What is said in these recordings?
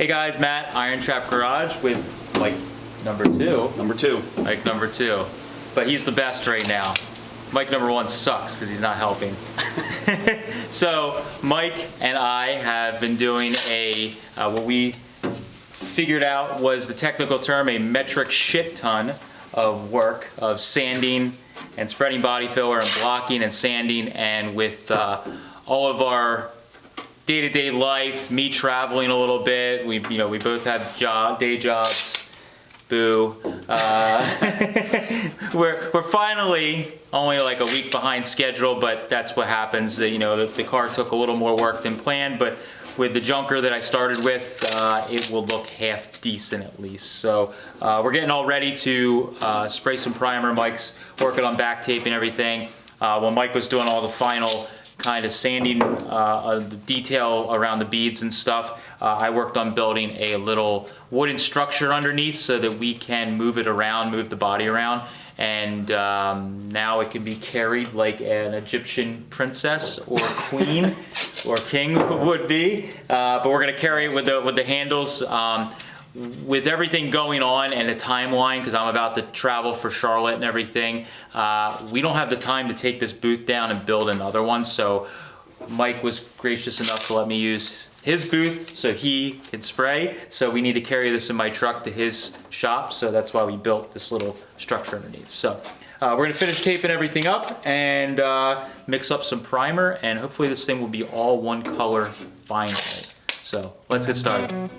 Hey guys, Matt, IronTrap Garage with Mike number two. Mike number two. But he's the best right now. Mike number one sucks because he's not helping. So Mike and I have been doing a, what we figured out was the technical term, a metric shit ton of work of sanding and spreading body filler and blocking and sanding, and with all of our day-to-day life, me traveling a little bit, we both have day jobs. Boo. We're finally only like a week behind schedule, but that's what happens. The car took a little more work than planned, but with the junker that I started with, it will look half decent at least. So we're getting all ready to spray some primer. Mike's working on back taping everything. While Mike was doing all the final kind of sanding, the detail around the beads and stuff, I worked on building a little wooden structure underneath so that we can move it around, move the body around, and now it can be carried like an Egyptian princess or queen or king would be. But we're gonna carry it with the handles. With everything going on and the timeline, because I'm about to travel for Charlotte and everything, we don't have the time to take this booth down and build another one. So Mike was gracious enough to let me use his booth so he can spray. So we need to carry this in my truck to his shop. So that's why we built this little structure underneath. So we're gonna finish taping everything up and mix up some primer, and hopefully this thing will be all one color finally. So let's get started.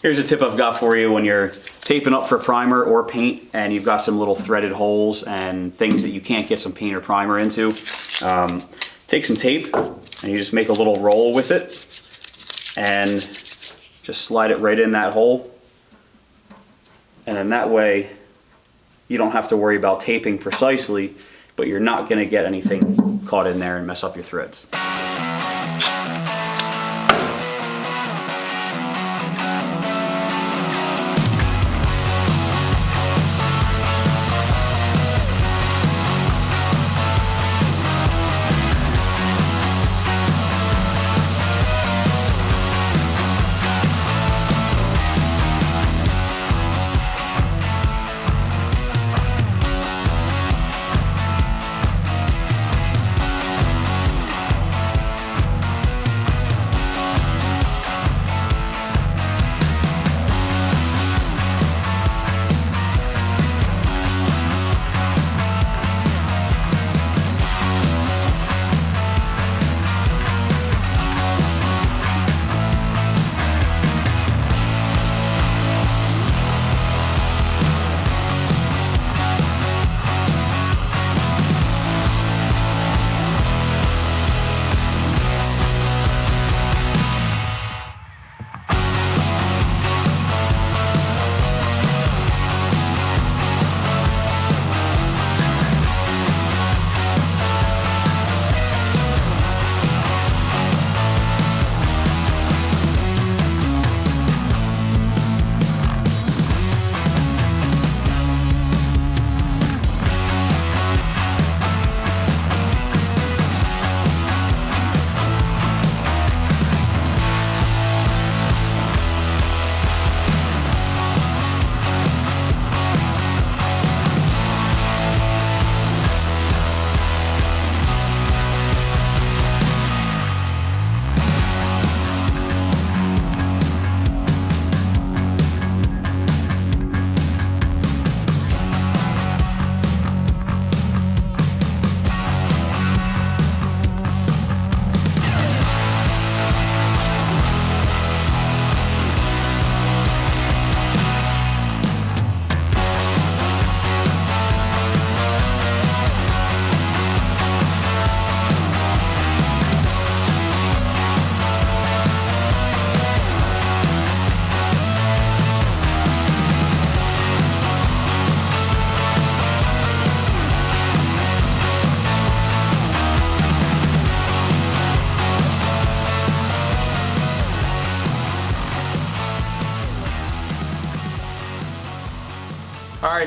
Here's a tip I've got for you when you're taping up for primer or paint and you've got some little threaded holes and things that you can't get some paint or primer into. Take some tape and you just make a little roll with it and just slide it right in that hole. And then that way you don't have to worry about taping precisely, but you're not going to get anything caught in there and mess up your threads.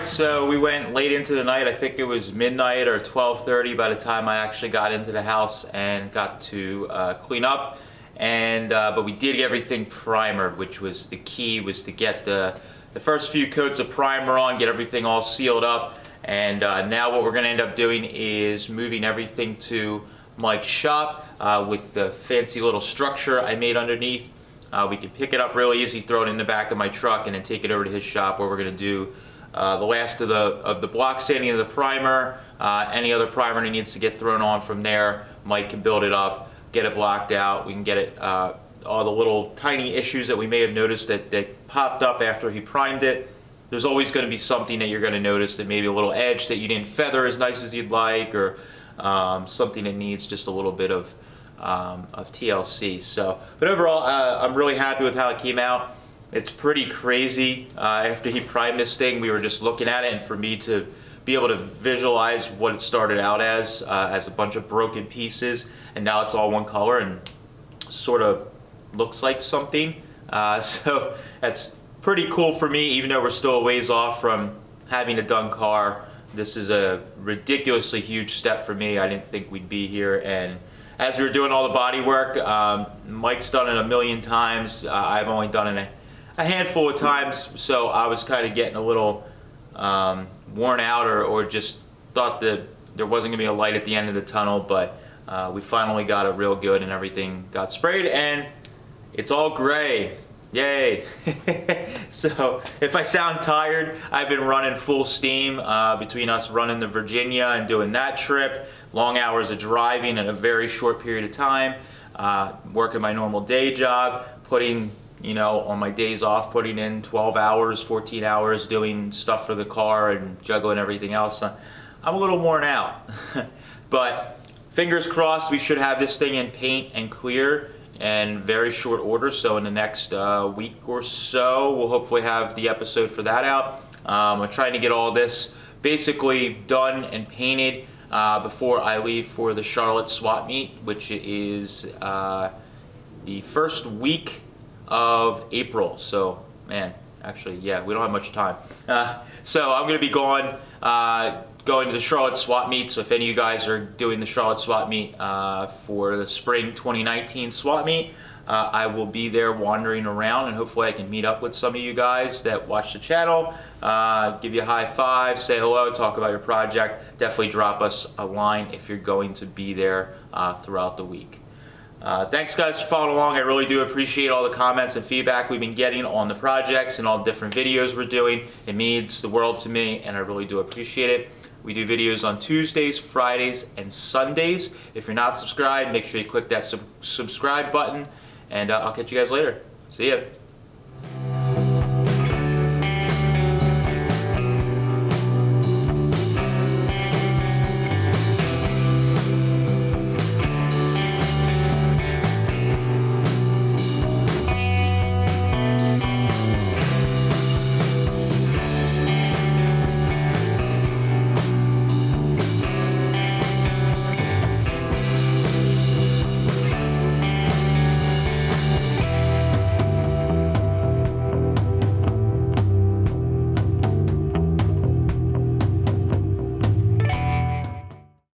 right, so we went late into the night. I think it was midnight or 12:30 by the time I actually got into the house and got to clean up. And but we did get everything primered, which was the key, was to get the first few coats of primer on, get everything all sealed up. And now what we're going to end up doing is moving everything to Mike's shop with the fancy little structure I made underneath. We can pick it up real easy, throw it in the back of my truck, and then take it over to his shop where we're going to do the last of the block sanding of the primer. Any other primer that needs to get thrown on from there, Mike can build it up, get it blocked out. We can get it all the little tiny issues that we may have noticed that popped up after he primed it. There's always going to be something that you're going to notice, that maybe a little edge that you didn't feather as nice as you'd like, or something that needs just a little bit of TLC. So, but overall, I'm really happy with how it came out. It's pretty crazy. After he primed this thing, we were just looking at it, and for me to be able to visualize what it started out as a bunch of broken pieces, and now it's all one color and sort of looks like something. So that's pretty cool for me, even though we're still a ways off from having a done car. This is a ridiculously huge step for me. I didn't think we'd be here, and as we were doing all the body work, Mike's done it a million times. I've only done it a handful of times, so I was kind of getting a little worn out, or just thought that there wasn't gonna be a light at the end of the tunnel, but we finally got it real good and everything got sprayed, and it's all gray. Yay. So if I sound tired, I've been running full steam between us running to Virginia and doing that trip, long hours of driving in a very short period of time, working my normal day job, putting, on my days off, putting in 12 hours, 14 hours doing stuff for the car and juggling everything else. I'm a little worn out. But fingers crossed, we should have this thing in paint and clear in very short order. So in the next week or so, we'll hopefully have the episode for that out. I'm trying to get all this basically done and painted before I leave for the Charlotte swap meet, which is the first week of April. So, man, actually, yeah, we don't have much time. So I'm going to be going to the Charlotte swap meet. So if any of you guys are doing the Charlotte swap meet for the spring 2019 swap meet, I will be there wandering around, and hopefully I can meet up with some of you guys that watch the channel, give you a high five, say hello, talk about your project. Definitely drop us a line if you're going to be there throughout the week. Thanks guys for following along. I really do appreciate all the comments and feedback we've been getting on the projects and all the different videos we're doing. It means the world to me, and I really do appreciate it. We do videos on Tuesdays, Fridays, and Sundays. If you're not subscribed, make sure you click that subscribe button, and I'll catch you guys later. See ya.